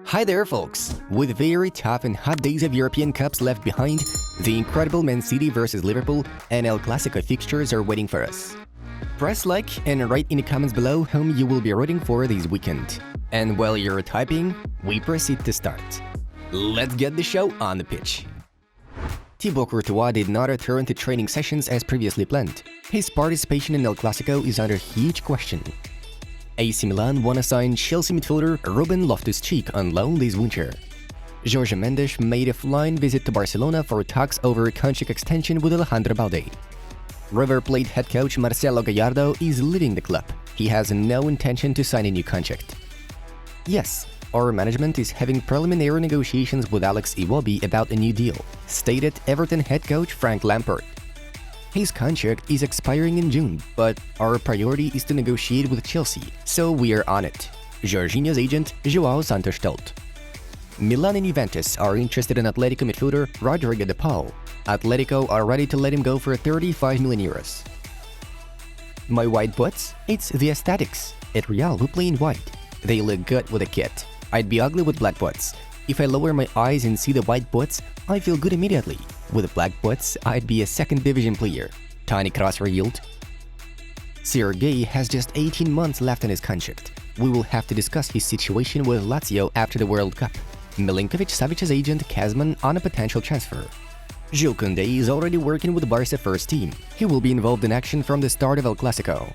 Hi there, folks! With very tough and hot days of European Cups left behind, the incredible Man City vs Liverpool and El Clasico fixtures are waiting for us. Press like and write in the comments below whom you will be rooting for this weekend. And while you're typing, we proceed to start. Let's get the show on the pitch. Thibaut Courtois did not return to training sessions as previously planned. His participation in El Clasico is under huge question. AC Milan want to sign Chelsea midfielder Ruben Loftus-Cheek on loan this winter. Jorge Mendes made a flying visit to Barcelona for talks over a contract extension with Alejandro Balde. River Plate head coach Marcelo Gallardo is leaving the club. He has no intention to sign a new contract. Yes, our management is having preliminary negotiations with Alex Iwobi about a new deal, stated Everton head coach Frank Lampard. His contract is expiring in June, but our priority is to negotiate with Chelsea, so we are on it. Jorginho's agent, João Santos told. Milan and Juventus are interested in Atletico midfielder Rodrigo de Paul. Atletico are ready to let him go for 35 million euros. My white butts? It's the aesthetics. At Real, who play in white. They look good with a kit. I'd be ugly with black butts. If I lower my eyes and see the white butts, I feel good immediately. With black butts, I'd be a second division player. Tiny cross revealed. Sergei has just 18 months left on his contract. We will have to discuss his situation with Lazio after the World Cup. Milinkovic-Savic's agent Kazman on a potential transfer. Jules Koundé is already working with Barca first team. He will be involved in action from the start of El Clasico.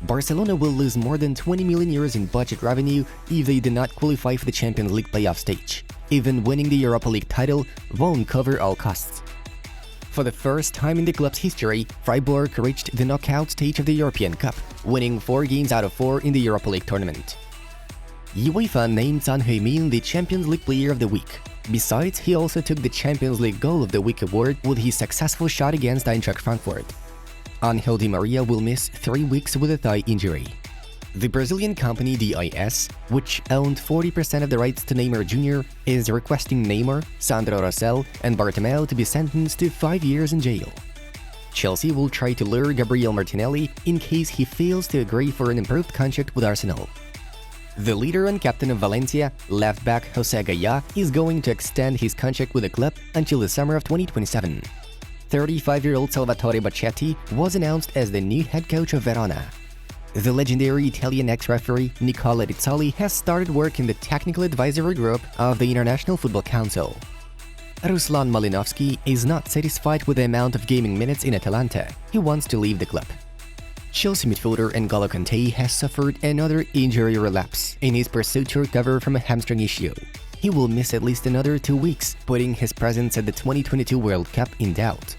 Barcelona will lose more than 20 million euros in budget revenue if they do not qualify for the Champions League playoff stage. Even winning the Europa League title won't cover all costs. For the first time in the club's history, Freiburg reached the knockout stage of the European Cup, winning 4 games out of 4 in the Europa League tournament. UEFA named Son Heung-min the Champions League Player of the Week. Besides, he also took the Champions League Goal of the Week award with his successful shot against Eintracht Frankfurt. Angel Di Maria will miss 3 weeks with a thigh injury. The Brazilian company DIS, which owned 40% of the rights to Neymar Jr., is requesting Neymar, Sandro Rosell, and Bartomeu to be sentenced to 5 years in jail. Chelsea will try to lure Gabriel Martinelli in case he fails to agree for an improved contract with Arsenal. The leader and captain of Valencia, left-back Jose Gaya, is going to extend his contract with the club until the summer of 2027. 35-year-old Salvatore Bacchetti was announced as the new head coach of Verona. The legendary Italian ex-referee Nicola Rizzoli has started work in the technical advisory group of the International Football Council. Ruslan Malinovsky is not satisfied with the amount of gaming minutes in Atalanta. He wants to leave the club. Chelsea midfielder N'Golo Kanté has suffered another injury relapse in his pursuit to recover from a hamstring issue. He will miss at least another 2 weeks, putting his presence at the 2022 World Cup in doubt.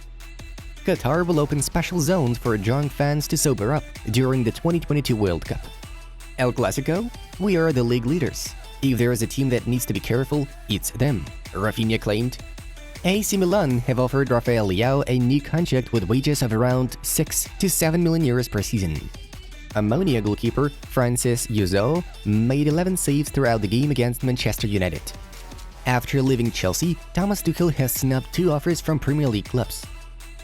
Qatar will open special zones for drunk fans to sober up during the 2022 World Cup. El Clasico? We are the league leaders. If there is a team that needs to be careful, it's them, Rafinha claimed. AC Milan have offered Rafael Leao a new contract with wages of around 6 to 7 million euros per season. Ammonia goalkeeper Francis Yuzo made 11 saves throughout the game against Manchester United. After leaving Chelsea, Thomas Tuchel has snubbed 2 offers from Premier League clubs.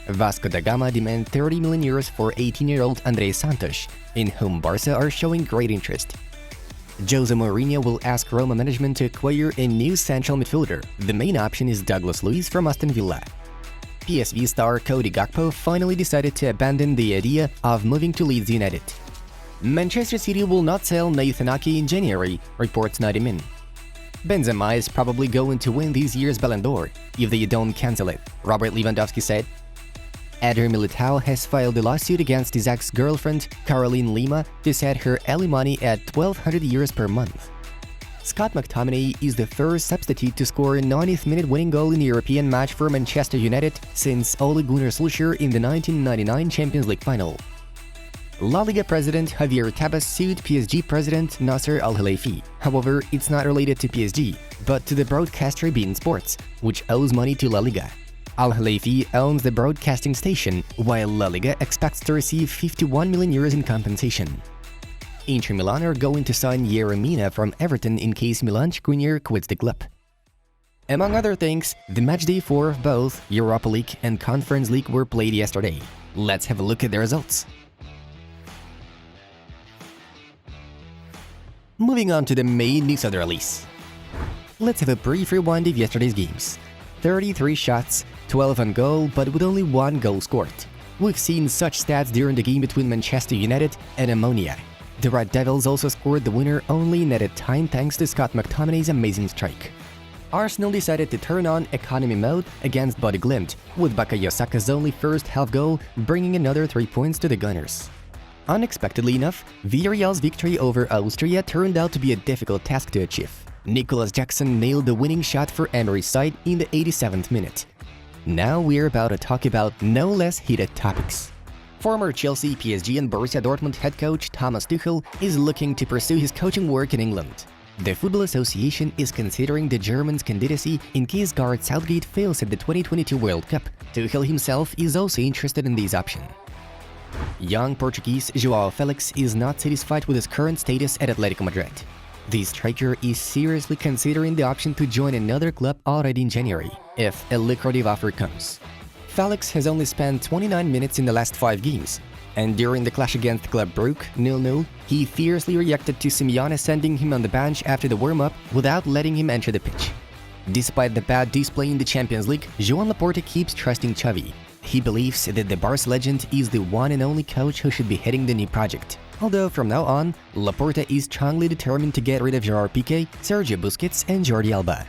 Vasco da Gama demand 30 million euros for 18-year-old Andrés Santos, in whom Barca are showing great interest. Jose Mourinho will ask Roma management to acquire a new central midfielder. The main option is Douglas Luiz from Aston Villa. PSV star Cody Gakpo finally decided to abandon the idea of moving to Leeds United. Manchester City will not sell Nathan Ake in January, reports 90 Min. Benzema is probably going to win this year's Ballon d'Or if they don't cancel it, Robert Lewandowski said. Eder Militao has filed a lawsuit against his ex-girlfriend, Caroline Lima, to set her alimony at 1,200 euros per month. Scott McTominay is the first substitute to score a 90th-minute winning goal in a European match for Manchester United since Ole Gunnar Solskjaer in the 1999 Champions League final. La Liga president Javier Tebas sued PSG president Nasser Al-Khelaifi. However, it's not related to PSG, but to the broadcaster beIN Sports, which owes money to La Liga. Al-Khelaifi owns the broadcasting station, while La Liga expects to receive 51 million euros in compensation. Inter Milan are going to sign Yerry Mina from Everton in case Milan Skriniar quits the club. Among other things, the matchday 4 of both Europa League and Conference League were played yesterday. Let's have a look at the results. Moving on to the main news of the release. Let's have a brief rewind of yesterday's games. 33 shots, 12 on goal, but with only 1 goal scored. We've seen such stats during the game between Manchester United and Ammonia. The Red Devils also scored the winner only in added time thanks to Scott McTominay's amazing strike. Arsenal decided to turn on economy mode against Body Glimt, with Bukayo Saka's only first half goal bringing another 3 points to the Gunners. Unexpectedly enough, Villarreal's victory over Austria turned out to be a difficult task to achieve. Nicholas Jackson nailed the winning shot for Emery's side in the 87th minute. Now we're about to talk about no less heated topics. Former Chelsea, PSG and Borussia Dortmund head coach Thomas Tuchel is looking to pursue his coaching work in England. The Football Association is considering the German's candidacy in case Gareth Southgate fails at the 2022 World Cup. Tuchel himself is also interested in this option. Young Portuguese João Felix is not satisfied with his current status at Atletico Madrid. The striker is seriously considering the option to join another club already in January, if a lucrative offer comes. Felix has only spent 29 minutes in the last 5 games, and during the clash against Club Brugge 0-0, he fiercely reacted to Simeone sending him on the bench after the warm-up without letting him enter the pitch. Despite the bad display in the Champions League, Joan Laporta keeps trusting Xavi. He believes that the Barca legend is the one and only coach who should be heading the new project. Although from now on, Laporta is strongly determined to get rid of Gerard Piqué, Sergio Busquets and Jordi Alba.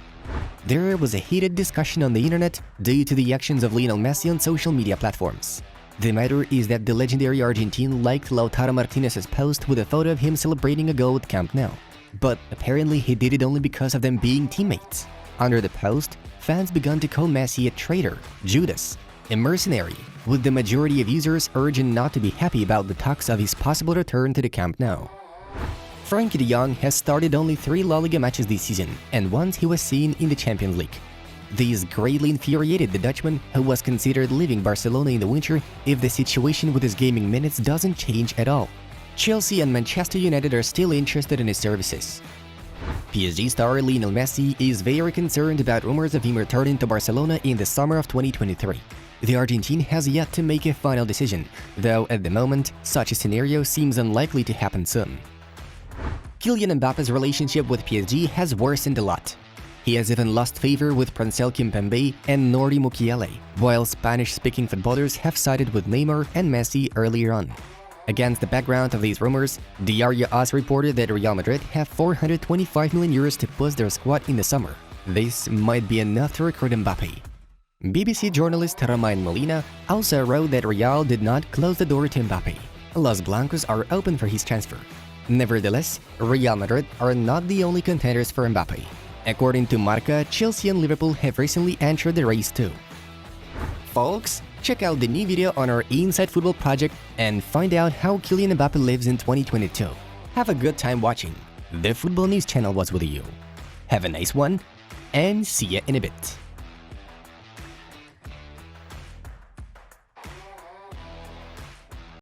There was a heated discussion on the internet due to the actions of Lionel Messi on social media platforms. The matter is that the legendary Argentine liked Lautaro Martinez's post with a photo of him celebrating a goal at Camp Nou. But apparently he did it only because of them being teammates. Under the post, fans began to call Messi a traitor, Judas, a mercenary, with the majority of users urging not to be happy about the talks of his possible return to the Camp Nou. Frenkie de Jong has started only 3 La Liga matches this season, and once he was seen in the Champions League. This greatly infuriated the Dutchman, who was considered leaving Barcelona in the winter if the situation with his gaming minutes doesn't change at all. Chelsea and Manchester United are still interested in his services. PSG star Lionel Messi is very concerned about rumors of him returning to Barcelona in the summer of 2023. The Argentine has yet to make a final decision, though at the moment, such a scenario seems unlikely to happen soon. Kylian Mbappe's relationship with PSG has worsened a lot. He has even lost favor with Prancel Kimpembe and Nordi Mukiele, while Spanish-speaking footballers have sided with Neymar and Messi earlier on. Against the background of these rumors, Diario AS reported that Real Madrid have 425 million euros to boost their squad in the summer. This might be enough to recruit Mbappe. BBC journalist Romain Molina also wrote that Real did not close the door to Mbappe. Los Blancos are open for his transfer. Nevertheless, Real Madrid are not the only contenders for Mbappe. According to Marca, Chelsea and Liverpool have recently entered the race too. Folks, check out the new video on our Inside Football project and find out how Kylian Mbappe lives in 2022. Have a good time watching. The Football News channel was with you. Have a nice one, and see ya in a bit.